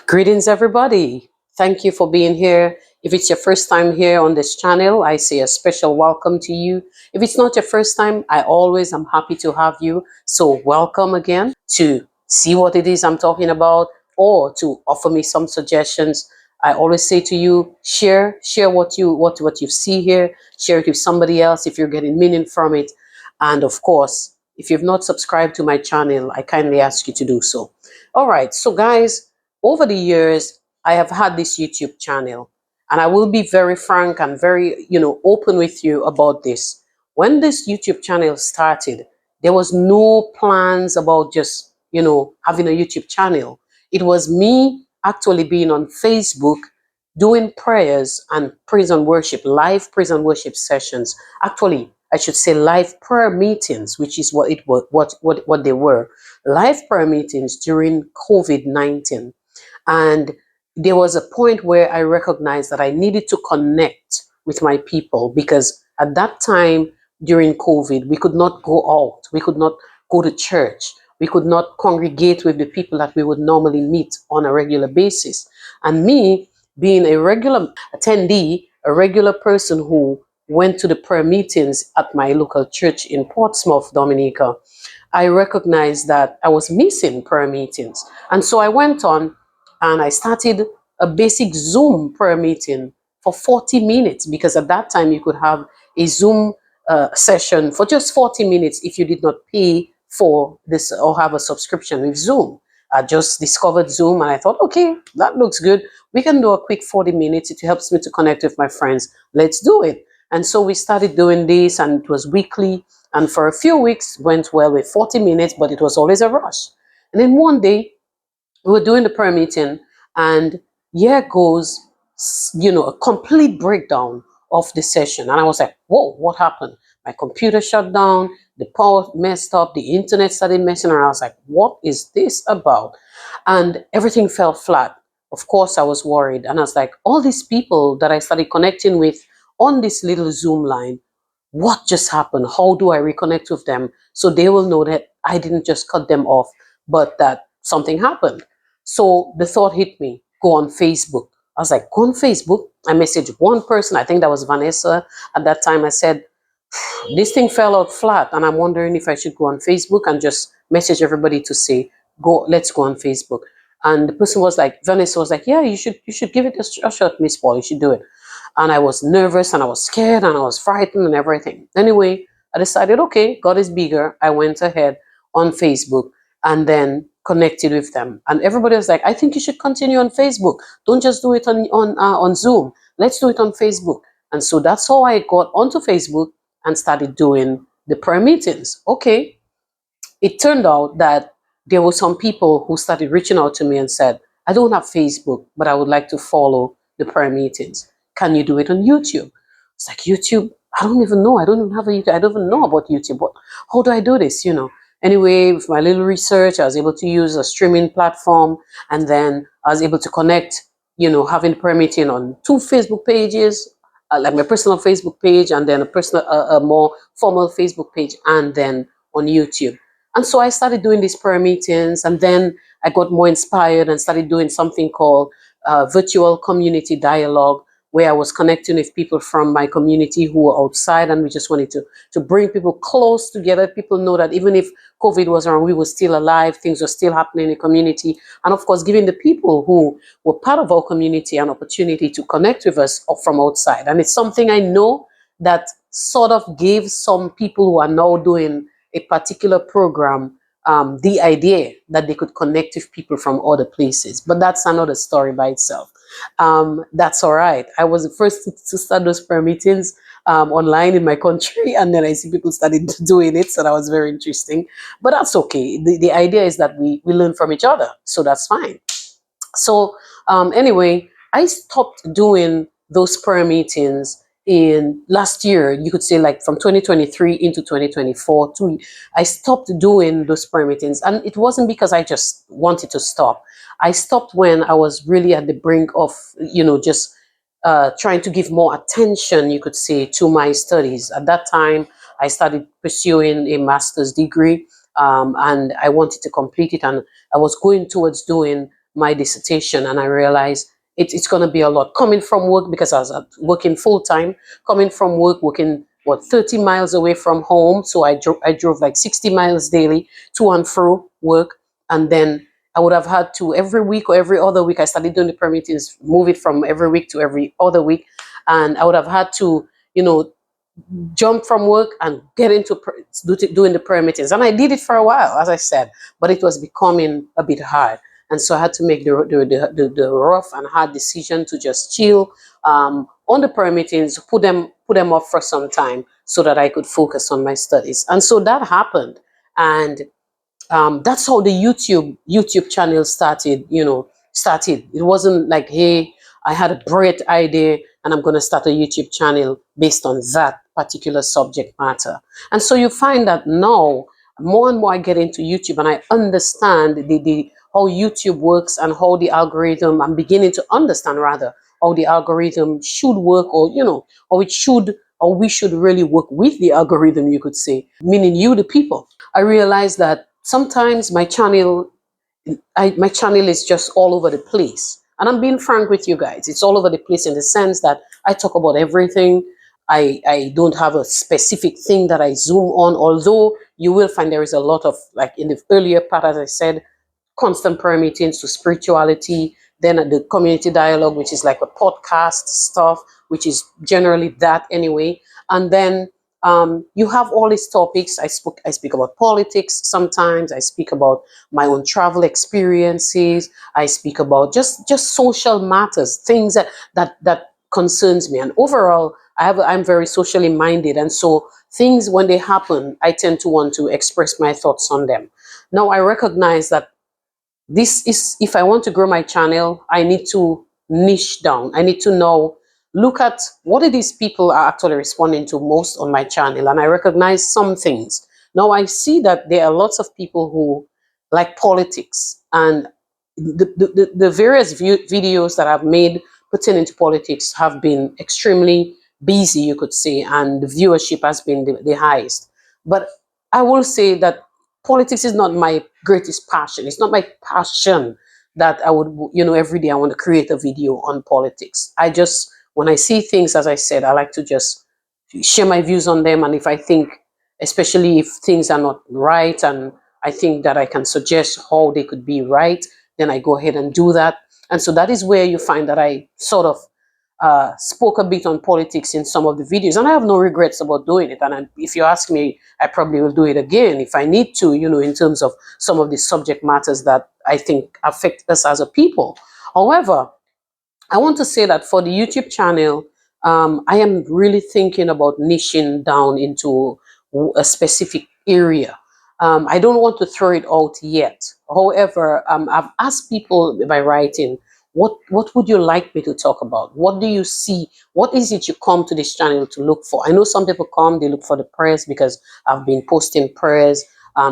Greetings, everybody. Thank you for being here. If it's your first time here on this channel, I say a special welcome to you. If it's not your first time, I always am happy to have you. So welcome again to see what it is I'm talking about or to offer me some suggestions. I always say to you, share what you see here, share it with somebody else if you're getting meaning from it. And of course, if you've not subscribed to my channel, I kindly ask you to do so. All right, so guys, over the years, I have had this YouTube channel, and I will be very frank and very, open with you about this. When this YouTube channel started, there was no plans about just, having a YouTube channel. It was me actually being on Facebook, doing prayers and praise and worship, live praise and worship sessions. Actually, I should say live prayer meetings, which is what it was, what they were. Live prayer meetings during COVID-19. And there was a point where I recognized that I needed to connect with my people because at that time during COVID, we could not go out, we could not go to church, we could not congregate with the people that we would normally meet on a regular basis. And me, being a regular attendee, a regular person who went to the prayer meetings at my local church in Portsmouth, Dominica, I recognized that I was missing prayer meetings. And so I went on and I started a basic Zoom prayer meeting for 40 minutes because at that time you could have a Zoom session for just 40 minutes if you did not pay for this or have a subscription with Zoom. I just discovered Zoom and I thought, okay, that looks good. We can do a quick 40 minutes. It helps me to connect with my friends. Let's do it. And so we started doing this and it was weekly. And for a few weeks went well with 40 minutes, but it was always a rush. And then one day we were doing the prayer meeting and here goes, a complete breakdown of the session. And I was like, whoa, what happened? My computer shut down, the power messed up, the internet started messing around. I was like, what is this about? And everything fell flat. Of course, I was worried. And I was like, all these people that I started connecting with on this little Zoom line, what just happened? How do I reconnect with them so they will know that I didn't just cut them off, but that something happened? So the thought hit me, go on Facebook. I was like, go on Facebook. I messaged one person, I think that was Vanessa. At that time, I said, this thing fell out flat, and I'm wondering if I should go on Facebook and just message everybody to say, let's go on Facebook. And the person was like, Vanessa was like, yeah, you should give it a shot, Miss Paul, you should do it. And I was nervous and I was scared and I was frightened and everything. Anyway, I decided, okay, God is bigger. I went ahead on Facebook and then connected with them. And everybody was like, I think you should continue on Facebook. Don't just do it on Zoom. Let's do it on Facebook. And so that's how I got onto Facebook and started doing the prayer meetings. Okay. It turned out that there were some people who started reaching out to me and said, I don't have Facebook, but I would like to follow the prayer meetings. Can you do it on YouTube? It's like, YouTube? I don't even know. I don't even have a YouTube. I don't even know about YouTube. How do I do this? Anyway, with my little research, I was able to use a streaming platform, and then I was able to connect, having prayer meeting on 2 Facebook pages, like my personal Facebook page, and then a more formal Facebook page, and then on YouTube. And so I started doing these prayer meetings, and then I got more inspired and started doing something called virtual community dialogue, where I was connecting with people from my community who were outside, and we just wanted to bring people close together. People know that even if COVID was around, we were still alive, things were still happening in the community. And of course, giving the people who were part of our community an opportunity to connect with us from outside. And it's something I know that sort of gave some people who are now doing a particular program the idea that they could connect with people from other places. But that's another story by itself. That's all right. I was the first to start those prayer meetings online in my country, and then I see people started doing it, so that was very interesting. But that's okay. The idea is that we learn from each other, so that's fine. So anyway, I stopped doing those prayer meetings in last year. You could say like from 2023 into 2024. I stopped doing those prayer meetings, and it wasn't because I just wanted to stop. I stopped when I was really at the brink of, just trying to give more attention, you could say, to my studies. At that time, I started pursuing a master's degree, and I wanted to complete it, and I was going towards doing my dissertation, and I realized it's going to be a lot coming from work, because I was working full time, coming from work, working 30 miles away from home. So I drove like 60 miles daily to and fro work. And then I would have had to, every week or every other week, I started doing the prayer meetings, move it from every week to every other week. And I would have had to, jump from work and get into doing the prayer meetings. And I did it for a while, as I said, but it was becoming a bit hard. And so I had to make the rough and hard decision to just chill on the prayer meetings, put them off for some time so that I could focus on my studies. And so that happened. And that's how the YouTube channel started. It wasn't like, hey, I had a great idea and I'm going to start a YouTube channel based on that particular subject matter. And so you find that now more and more I get into YouTube and I understand the how YouTube works and how the algorithm, I'm beginning to understand rather how the algorithm should work, or how it should, or we should really work with the algorithm, you could say, meaning you, the people. I realized that sometimes my channel is just all over the place. And I'm being frank with you guys. It's all over the place in the sense that I talk about everything. I don't have a specific thing that I zoom on, although you will find there is a lot of, like in the earlier part, as I said, constant prayer meetings to spirituality, then the community dialogue, which is like a podcast stuff, which is generally that anyway. And then you have all these topics. I speak about politics sometimes. I speak about my own travel experiences. I speak about just social matters, things that concerns me. And overall, I'm very socially minded, and so things when they happen, I tend to want to express my thoughts on them. Now I recognize that this is, if I want to grow my channel, I need to niche down. I need to know, look at what it is people are actually responding to most on my channel. And I recognize some things. Now I see that there are lots of people who like politics, and the various videos that I've made pertaining to politics have been extremely busy, you could say, and the viewership has been the highest. But I will say that politics is not my greatest passion. It's not my passion that I would, every day I want to create a video on politics. I just, when I see things, as I said, I like to just share my views on them. And if I think, especially if things are not right and I think that I can suggest how they could be right, then I go ahead and do that. And so that is where you find that I sort of spoke a bit on politics in some of the videos, and I have no regrets about doing it. And if you ask me, I probably will do it again if I need to, in terms of some of the subject matters that I think affect us as a people. However, I want to say that for the YouTube channel, I am really thinking about niching down into a specific area. I don't want to throw it out yet. However, I've asked people by writing, what would you like me to talk about? What do you see? What is it you come to this channel to look for? I know some people come, they look for the prayers because I've been posting prayers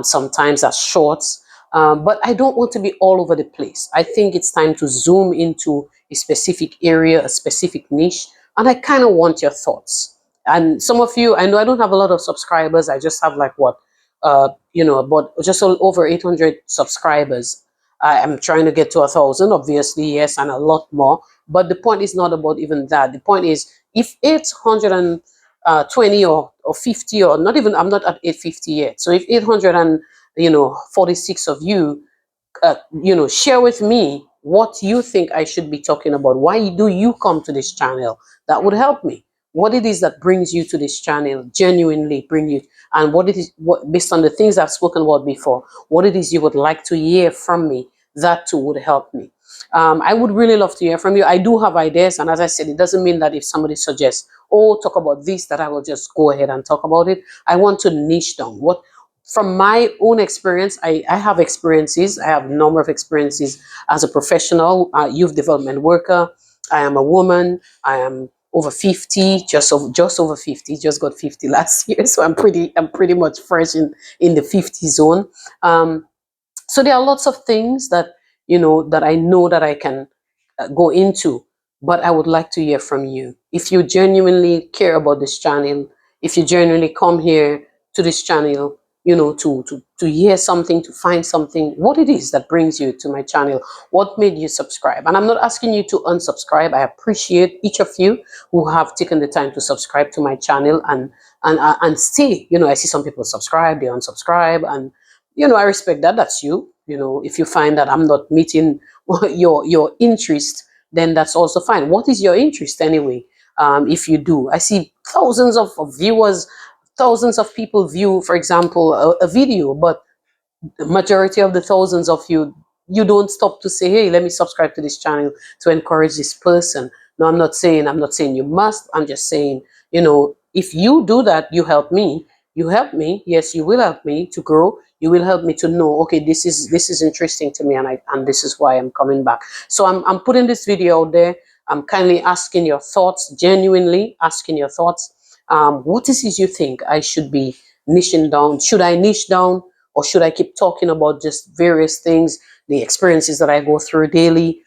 sometimes as shorts. But I don't want to be all over the place. I think it's time to zoom into a specific area, a specific niche, and I kind of want your thoughts. And some of you, I know I don't have a lot of subscribers. I just have like about just over 800 subscribers. I am trying to get to 1,000, obviously, yes, and a lot more. But the point is not about even that. The point is, if 820 or 50, or not even, I'm not at 850 yet. So if 800 and 46 of you, share with me what you think I should be talking about. Why do you come to this channel? That would help me. What it is that brings you to this channel, genuinely bring you, and what it is, based on the things I've spoken about before, what it is you would like to hear from me, that too would help me. I would really love to hear from you. I do have ideas, and as I said, it doesn't mean that if somebody suggests, oh, talk about this, that I will just go ahead and talk about it. I want to niche down. From my own experience, I have experiences. I have a number of experiences as a professional youth development worker. I am a woman. I am over 50, just over 50. Just got 50 last year, so I'm pretty much fresh in the 50 zone. So there are lots of things that that I know that I can go into, but I would like to hear from you. If you genuinely care about this channel, if you genuinely come here to this channel to hear something, to find something, what it is that brings you to my channel, what made you subscribe. And I'm not asking you to unsubscribe. I appreciate each of you who have taken the time to subscribe to my channel and stay. I see some people subscribe, they unsubscribe, and I respect that. That's you. If you find that I'm not meeting your interest, then that's also fine. What is your interest anyway? If you do, I see thousands of viewers, thousands of people view, for example, a video, but the majority of the thousands of you don't stop to say, hey, let me subscribe to this channel to encourage this person. No, I'm not saying you must. I'm just saying, if you do that, you help me. Yes, you will help me to grow. You will help me to know, okay, this is interesting to me, and this is why I'm coming back. So I'm putting this video out there. I'm kindly asking your thoughts, genuinely asking your thoughts. What is it you think I should be niching down? Should I niche down, or should I keep talking about just various things, the experiences that I go through daily,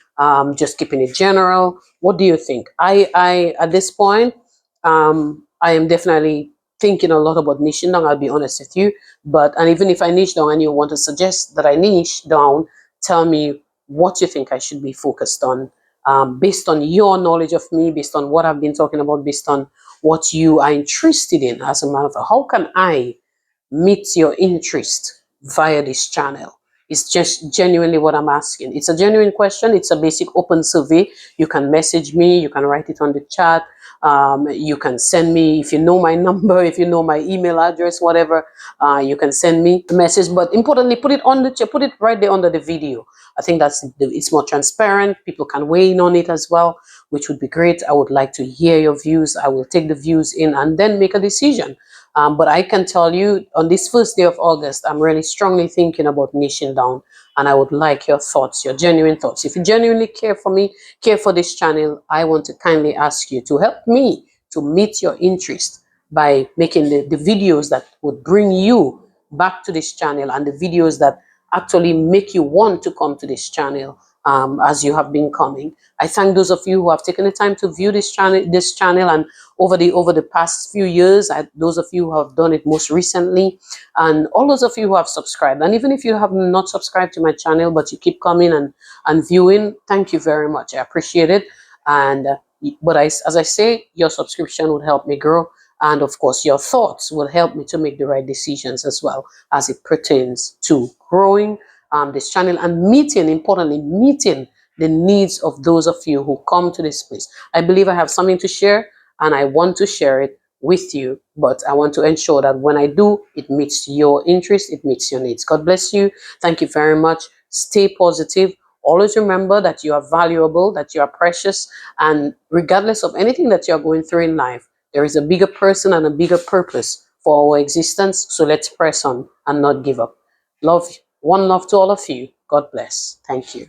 just keeping it general? What do you think? I at this point, I am definitely thinking a lot about niching down. I'll be honest with you. And even if I niche down and you want to suggest that I niche down, tell me what you think I should be focused on, based on your knowledge of me, based on what I've been talking about, based on what you are interested in as a matter of fact. How can I meet your interest via this channel? It's just genuinely what I'm asking. It's a genuine question. It's a basic open survey. You can message me. You can write it on the chat. You can send me, if you know my number, if you know my email address, whatever, you can send me a message. But importantly, put it right there under the video. I think it's more transparent. People can weigh in on it as well, which would be great. I would like to hear your views. I will take the views in and then make a decision. But I can tell you, on this first day of August, I'm really strongly thinking about niching down, and I would like your thoughts, your genuine thoughts. If you genuinely care for me, care for this channel, I want to kindly ask you to help me to meet your interest by making the videos that would bring you back to this channel, and the videos that actually make you want to come to this channel, as you have been coming. I thank those of you who have taken the time to view this channel, and over the past few years, those of you who have done it most recently, and all those of you who have subscribed. And even if you have not subscribed to my channel, but you keep coming and viewing, thank you very much. I appreciate it. And but as I say, your subscription would help me grow, and of course, your thoughts will help me to make the right decisions as well, as it pertains to growing this channel and importantly, meeting the needs of those of you who come to this place. I believe I have something to share, and I want to share it with you, but I want to ensure that when I do, it meets your interest, it meets your needs. God bless you. Thank you very much. Stay positive. Always remember that you are valuable, that you are precious, and regardless of anything that you're going through in life, there is a bigger person and a bigger purpose for our existence. So let's press on and not give up. Love, one love to all of you. God bless. Thank you.